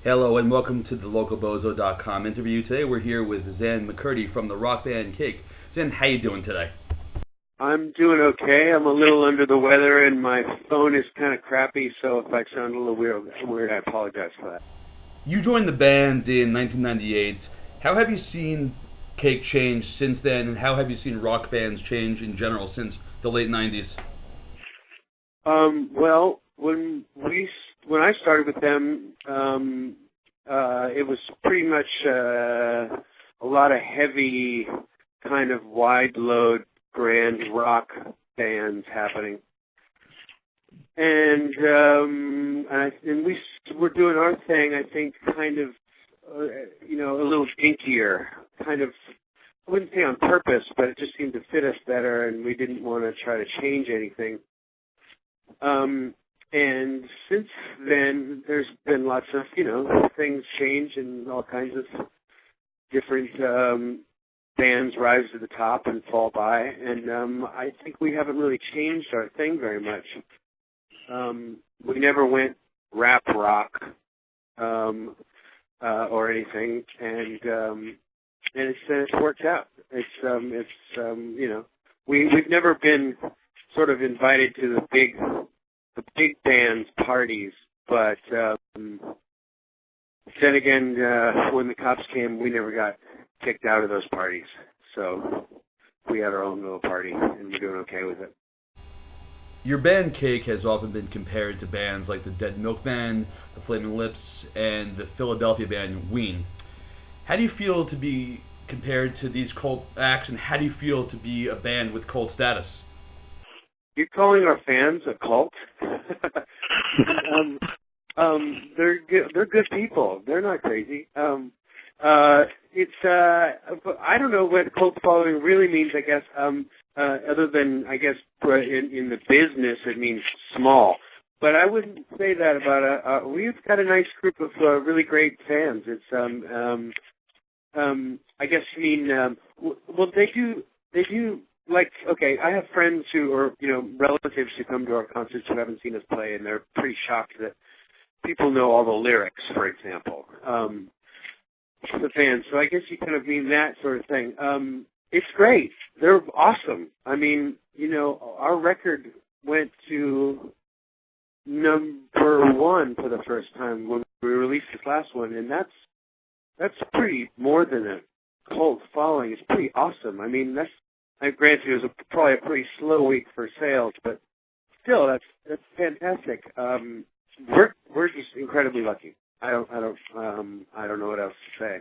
Hello and welcome to the localbozo.com interview. Today we're here with Xan McCurdy from the rock band Cake. Xan, how you doing today? I'm doing okay. I'm a little under the weather, and my phone is kind of crappy, so if I sound a little weird, I apologize for that. You joined the band in 1998. How have you seen Cake change since then, and how have you seen rock bands change in general since the late 90s? Well, when I started with them, it was pretty much a lot of heavy, kind of wide load, grand rock bands happening, and we were doing our thing. I think kind of a little dinkier, kind of. I wouldn't say on purpose, but it just seemed to fit us better, and we didn't want to try to change anything. And since then, there's been lots of, things change and all kinds of different bands rise to the top and fall by. And I think we haven't really changed our thing very much. We never went rap rock or anything, and it's worked out. We've never been sort of invited to the big band's parties, but then again, when the cops came, we never got kicked out of those parties. So we had our own little party, and we're doing okay with it. Your band Cake has often been compared to bands like the Dead Milkmen, the Flaming Lips, and the Philadelphia band Ween. How do you feel to be compared to these cult acts, and how do you feel to be a band with cult status? You're calling our fans a cult? They're good people. They're not crazy. I don't know what cult following really means. I guess other than in the business it means small. But I wouldn't say that about we've got a nice group of really great fans. It's I guess you mean well they do. Like, okay, I have friends who are, relatives who come to our concerts who haven't seen us play, and they're pretty shocked that people know all the lyrics, for example, the fans. So I guess you kind of mean that sort of thing. It's great. They're awesome. I mean, our record went to #1 for the first time when we released this last one, and that's pretty more than a cult following. It's pretty awesome. I mean, granted, it was probably a pretty slow week for sales, but still, that's fantastic. We're just incredibly lucky. I don't know what else to say.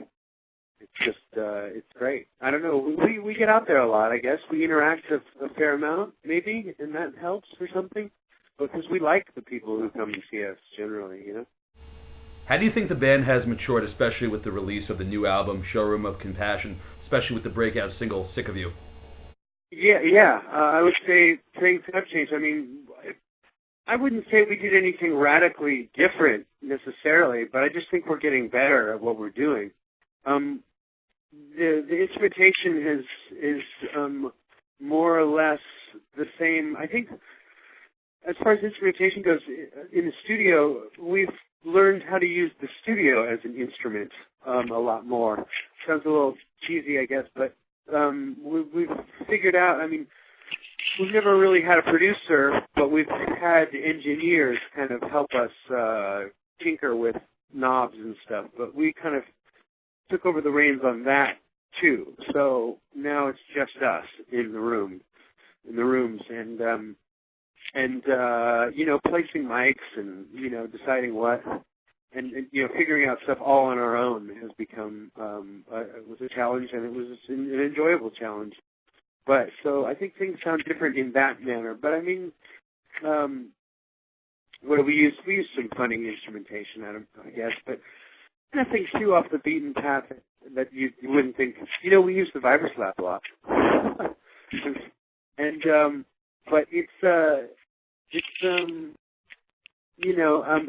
It's just it's great. I don't know. We get out there a lot. I guess we interact a fair amount, maybe, and that helps or something. Because we like the people who come to see us generally, How do you think the band has matured, especially with the release of the new album, Showroom of Compassion, especially with the breakout single, Sick of You? Yeah. I would say things have changed. I mean, I wouldn't say we did anything radically different necessarily, but I just think we're getting better at what we're doing. The instrumentation is more or less the same. I think, as far as instrumentation goes, in the studio, we've learned how to use the studio as an instrument a lot more. Sounds a little cheesy, I guess, but we've figured out, I mean, we've never really had a producer, but we've had engineers kind of help us tinker with knobs and stuff, but we kind of took over the reins on that too. So now it's just us in the rooms, and placing mics and, deciding what, and figuring out stuff all on our own has become, was a challenge, and it was an enjoyable challenge. But, so I think things sound different in that manner. But, I mean, what do we use? We use some funny instrumentation, I guess, but nothing too off the beaten path that you wouldn't think. We use the Vibraslap a lot. And, but it's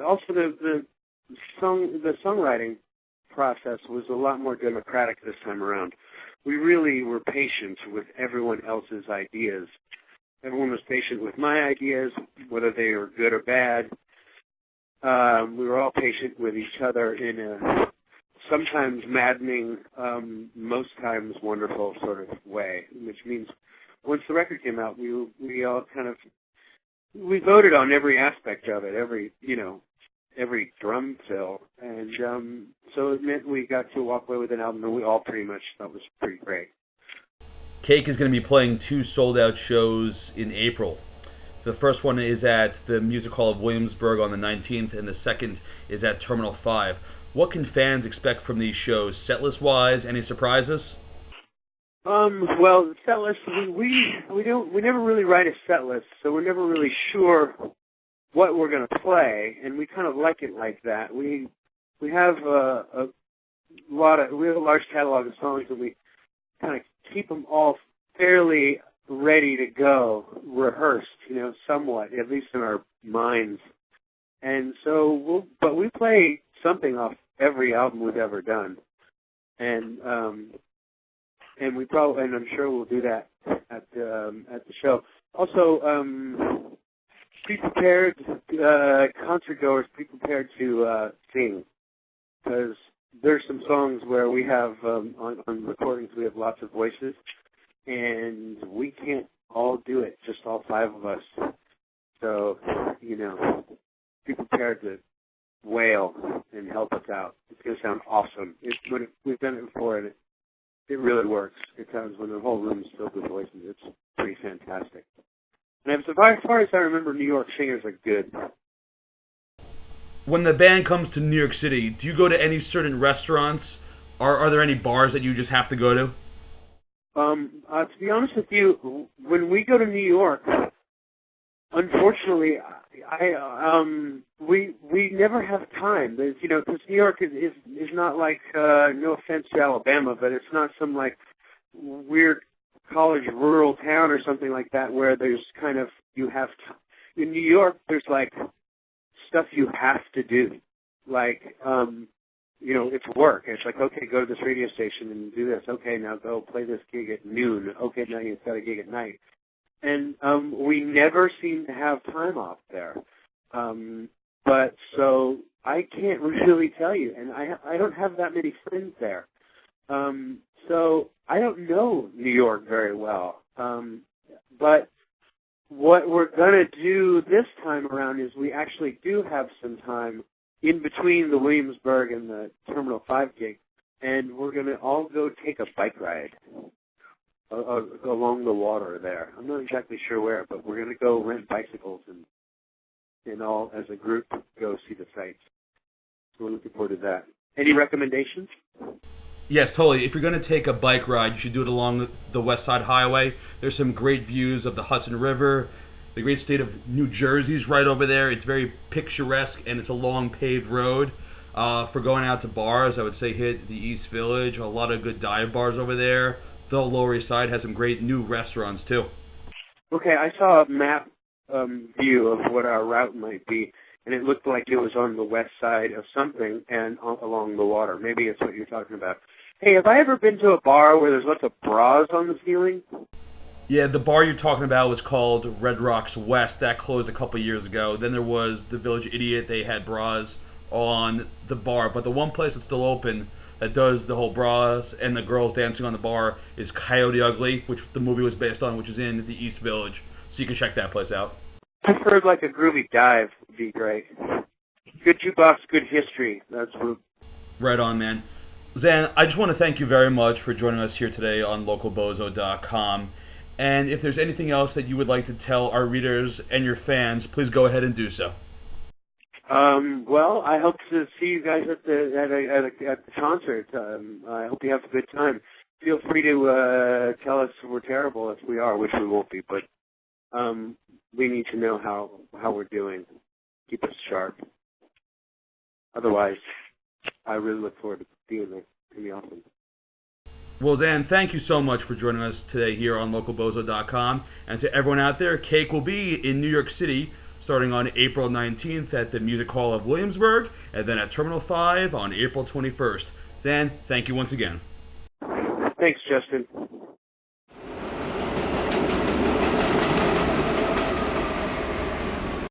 also the songwriting process was a lot more democratic this time around. We really were patient with everyone else's ideas. Everyone was patient with my ideas, whether they were good or bad. we were all patient with each other in a sometimes maddening, most times wonderful sort of way, which means once the record came out, we all kind of, we voted on every aspect of it, every drum fill, and so it meant we got to walk away with an album that we all pretty much thought was pretty great. Cake is going to be playing 2 sold-out shows in April. The first one is at the Music Hall of Williamsburg on the 19th, and the second is at Terminal 5. What can fans expect from these shows, setlist-wise? Any surprises? Well, set list, we never really write a set list, so we're never really sure what we're going to play, and we kind of like it like that. We have a large catalog of songs, and we kind of keep them all fairly ready to go, rehearsed, somewhat, at least in our minds. And so, but we play something off every album we've ever done, and we probably, and I'm sure we'll do that at the show. Also, be prepared, concert goers, be prepared to sing, because there's some songs where we have on recordings we have lots of voices, and we can't all do it, just all 5 of us. So, be prepared to wail and help us out. It's going to sound awesome. We've done it before, and it really works. It sounds, when the whole room is filled with voices, it's pretty fantastic. And as far as I remember, New York singers are good. When the band comes to New York City, do you go to any certain restaurants? Are there any bars that you just have to go to? To be honest with you, when we go to New York, unfortunately, we never have time. Because New York is not like, no offense to Alabama, but it's not some like weird college rural town or something like that where there's kind of, you have in New York there's like stuff you have to do, like it's work. It's like, okay, go to this radio station and do this. Okay, now go play this gig at noon. Okay, now you've got a gig at night. And we never seem to have time off there. But so I can't really tell you, and I don't have that many friends there. So I don't know New York very well. But what we're going to do this time around is we actually do have some time in between the Williamsburg and the Terminal 5 gig, and we're going to all go take a bike ride along the water there. I'm not exactly sure where, but we're going to go rent bicycles and all, as a group, go see the sights. So we're looking forward to that. Any recommendations? Yes, totally. If you're going to take a bike ride, you should do it along the West Side Highway. There's some great views of the Hudson River. The great state of New Jersey's right over there. It's very picturesque, and it's a long paved road. For going out to bars, I would say hit the East Village. A lot of good dive bars over there. The Lower East Side has some great new restaurants, too. Okay, I saw a map view of what our route might be, and it looked like it was on the west side of something and along the water. Maybe it's what you're talking about. Hey, have I ever been to a bar where there's lots of bras on the ceiling? Yeah, the bar you're talking about was called Red Rocks West. That closed a couple years ago. Then there was the Village Idiot. They had bras on the bar. But the one place that's still open that does the whole bras and the girls dancing on the bar is Coyote Ugly, which the movie was based on, which is in the East Village. So you can check that place out. I've heard like a groovy dive would be great. Good jukebox, good history. That's what... Right on, man. Xan, I just want to thank you very much for joining us here today on localbozo.com. And if there's anything else that you would like to tell our readers and your fans, please go ahead and do so. Well, I hope to see you guys at the concert. I hope you have a good time. Feel free to tell us we're terrible if we are, which we won't be, but we need to know how we're doing. Keep us sharp. Otherwise, I really look forward to seeing it. It's going to be awesome. Well, Xan, thank you so much for joining us today here on localbozo.com. And to everyone out there, Cake will be in New York City starting on April 19th at the Music Hall of Williamsburg, and then at Terminal 5 on April 21st. Xan, thank you once again. Thanks, Justin.